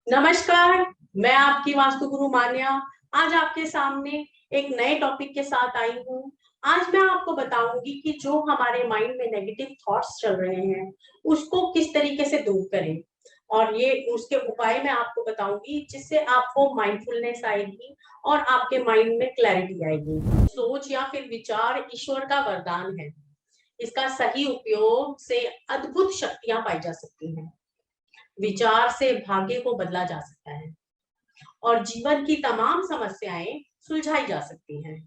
नमस्कार। मैं आपकी वास्तु गुरु मान्या आज आपके सामने एक नए टॉपिक के साथ आई हूँ। आज मैं आपको बताऊंगी कि जो हमारे माइंड में नेगेटिव थॉट्स चल रहे हैं उसको किस तरीके से दूर करें, और ये उसके उपाय मैं आपको बताऊंगी जिससे आपको माइंडफुलनेस आएगी और आपके माइंड में क्लैरिटी आएगी। सोच या फिर विचार ईश्वर का वरदान है। इसका सही उपयोग से अद्भुत शक्तियां पाई जा सकती हैं। विचार से भाग्य को बदला जा सकता है और जीवन की तमाम समस्याएं सुलझाई जा सकती हैं।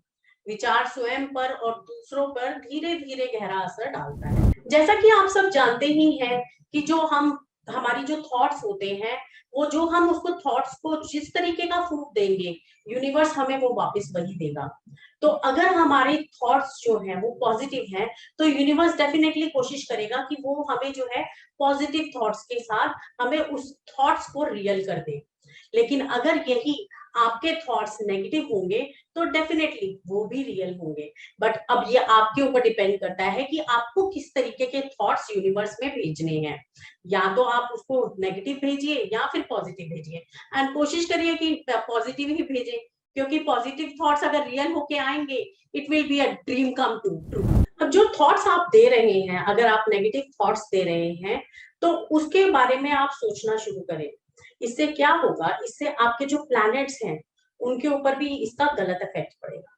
विचार स्वयं पर और दूसरों पर धीरे धीरे गहरा असर डालता है। जैसा कि आप सब जानते ही हैं कि जो हमारी जो थॉट्स होते हैं, वो जो हम उसको थॉट्स को जिस तरीके का फूड देंगे, यूनिवर्स हमें वो वापस वही देगा। तो अगर हमारे थॉट्स जो हैं वो पॉजिटिव हैं, तो यूनिवर्स डेफिनेटली कोशिश करेगा कि वो हमें जो है पॉजिटिव थॉट्स के साथ हमें उस थॉट्स को रियल कर दे। लेकिन अगर यही आपके थॉट्स नेगेटिव होंगे तो डेफिनेटली वो भी रियल होंगे। बट अब ये आपके ऊपर डिपेंड करता है कि आपको किस तरीके के थॉट्स यूनिवर्स में भेजने हैं। या तो आप उसको नेगेटिव भेजिए या फिर पॉजिटिव भेजिए, एंड कोशिश करिए कि पॉजिटिव ही भेजें, क्योंकि पॉजिटिव थॉट्स अगर रियल होके आएंगे, it will be a dream come true. अब जो थॉट्स आप दे रहे हैं, अगर आप नेगेटिव थॉट्स दे रहे हैं, तो उसके बारे में आप सोचना शुरू करें। इससे क्या होगा, इससे आपके जो प्लैनेट्स हैं उनके ऊपर भी इसका गलत इफेक्ट पड़ेगा।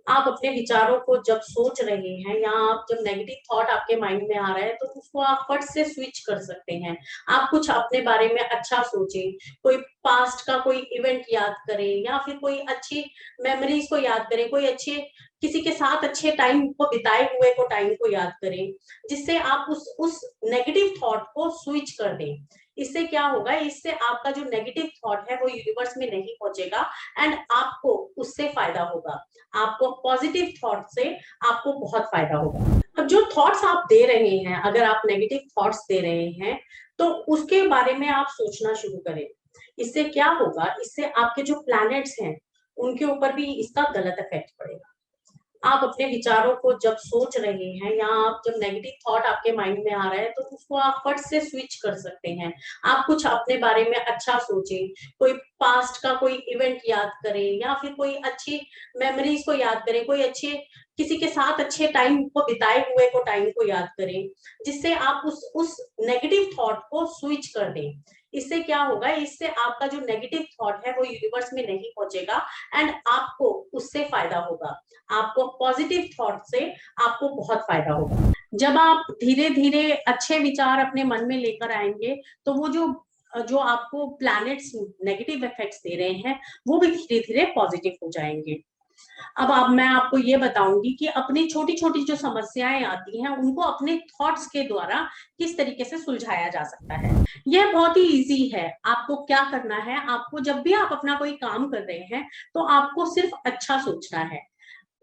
आप अपने विचारों को जब सोच रहे हैं या आप जब नेगेटिव थॉट आपके माइंड में आ रहा है, तो उसको आप फट से स्विच कर सकते हैं। आप कुछ अपने बारे में अच्छा सोचें, कोई पास्ट का कोई इवेंट याद करें या फिर कोई अच्छी मेमोरीज को याद करें, कोई अच्छे किसी के साथ अच्छे टाइम को बिताए हुए को टाइम को याद करें, जिससे आप उस नेगेटिव थॉट को स्विच कर दें। इससे क्या होगा, इससे आपका जो नेगेटिव थॉट है वो यूनिवर्स में नहीं पहुंचेगा एंड आपको उससे फायदा होगा। आपको पॉजिटिव थॉट से आपको बहुत फायदा होगा। अब जो थॉट्स आप दे रहे हैं, अगर आप नेगेटिव थॉट्स दे रहे हैं, तो उसके बारे में आप सोचना शुरू करें। इससे क्या होगा, इससे आपके जो प्लैनेट्स हैं उनके ऊपर भी इसका गलत इफेक्ट पड़ेगा। आप अपने विचारों को जब सोच रहे हैं या आप जब नेगेटिव थॉट आपके माइंड में आ रहा है, तो उसको आप फट से स्विच कर सकते हैं। आप कुछ अपने बारे में अच्छा सोचें, कोई पास्ट का कोई इवेंट याद करें या फिर कोई अच्छी मेमोरीज को याद करें, कोई अच्छे किसी के साथ अच्छे टाइम को बिताए हुए को टाइम को याद करें, जिससे आप उस नेगेटिव थॉट को स्विच कर दें। इससे क्या होगा, इससे आपका जो नेगेटिव थॉट है वो यूनिवर्स में नहीं पहुंचेगा एंड आपको उससे फायदा होगा। आपको पॉजिटिव थॉट से आपको बहुत फायदा होगा। जब आप धीरे धीरे अच्छे विचार अपने मन में लेकर आएंगे, तो वो जो जो आपको प्लैनेट्स नेगेटिव इफेक्ट्स दे रहे हैं, वो भी धीरे धीरे पॉजिटिव हो जाएंगे। अब मैं आपको ये बताऊंगी कि अपनी छोटी छोटी जो समस्याएं आती हैं उनको अपने थॉट्स के द्वारा किस तरीके से सुलझाया जा सकता है। यह बहुत ही इजी है। आपको क्या करना है, आपको जब भी आप अपना कोई काम कर रहे हैं, तो आपको सिर्फ अच्छा सोचना है।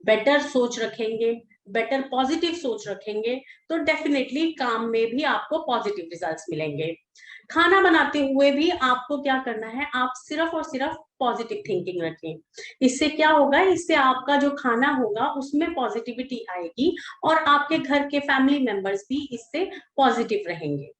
बेटर सोच रखेंगे, बेटर पॉजिटिव सोच रखेंगे, तो डेफिनेटली काम में भी आपको पॉजिटिव रिजल्ट्स मिलेंगे। खाना बनाते हुए भी आपको क्या करना है, आप सिर्फ और सिर्फ पॉजिटिव थिंकिंग रखें। इससे क्या होगा, इससे आपका जो खाना होगा उसमें पॉजिटिविटी आएगी और आपके घर के फैमिली मेंबर्स भी इससे पॉजिटिव रहेंगे।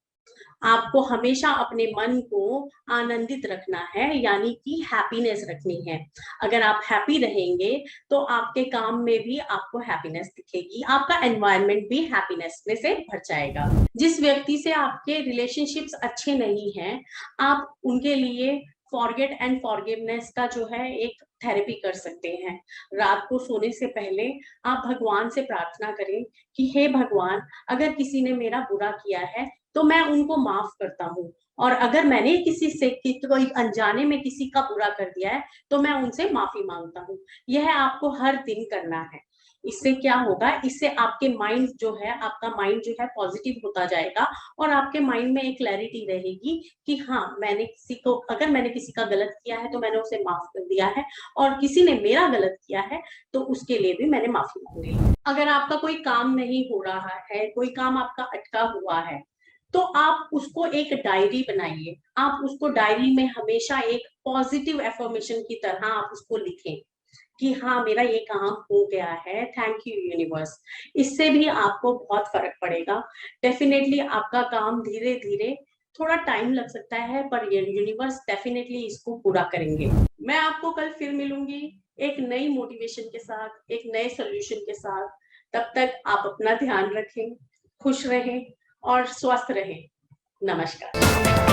आपको हमेशा अपने मन को आनंदित रखना है, यानी कि हैप्पीनेस रखनी है। अगर आप हैप्पी रहेंगे तो आपके काम में भी आपको हैप्पीनेस दिखेगी, आपका एनवायरनमेंट भी हैप्पीनेस में से भर जाएगा। जिस व्यक्ति से आपके रिलेशनशिप्स अच्छे नहीं हैं, आप उनके लिए फॉरगेट एंड फॉरगिवनेस का जो है एक थेरेपी कर सकते हैं। रात को सोने से पहले आप भगवान से प्रार्थना करें कि हे भगवान, अगर किसी ने मेरा बुरा किया है तो मैं उनको माफ करता हूँ, और अगर मैंने किसी से कोई अनजाने में किसी का बुरा कर दिया है तो मैं उनसे माफी मांगता हूँ। यह आपको हर दिन करना है। इससे क्या होगा, इससे आपके माइंड जो है, आपका माइंड जो है पॉजिटिव होता जाएगा और आपके माइंड में एक क्लैरिटी रहेगी कि हाँ, अगर मैंने किसी का गलत किया है तो मैंने उसे माफ कर दिया है, और किसी ने मेरा गलत किया है तो उसके लिए भी मैंने माफी मांगी। अगर आपका कोई काम नहीं हो रहा है, कोई काम आपका अटका हुआ है, तो आप उसको एक डायरी बनाइए। आप उसको डायरी में हमेशा एक पॉजिटिव एफर्मेशन की तरह आप उसको लिखें कि हाँ, मेरा ये काम हो गया है, थैंक यू यूनिवर्स। इससे भी आपको बहुत फर्क पड़ेगा। डेफिनेटली आपका काम धीरे धीरे थोड़ा टाइम लग सकता है, पर ये यूनिवर्स डेफिनेटली इसको पूरा करेंगे। मैं आपको कल फिर मिलूंगी एक नई मोटिवेशन के साथ, एक नए सोल्यूशन के साथ। तब तक आप अपना ध्यान रखें, खुश रहें और स्वस्थ रहें। नमस्कार।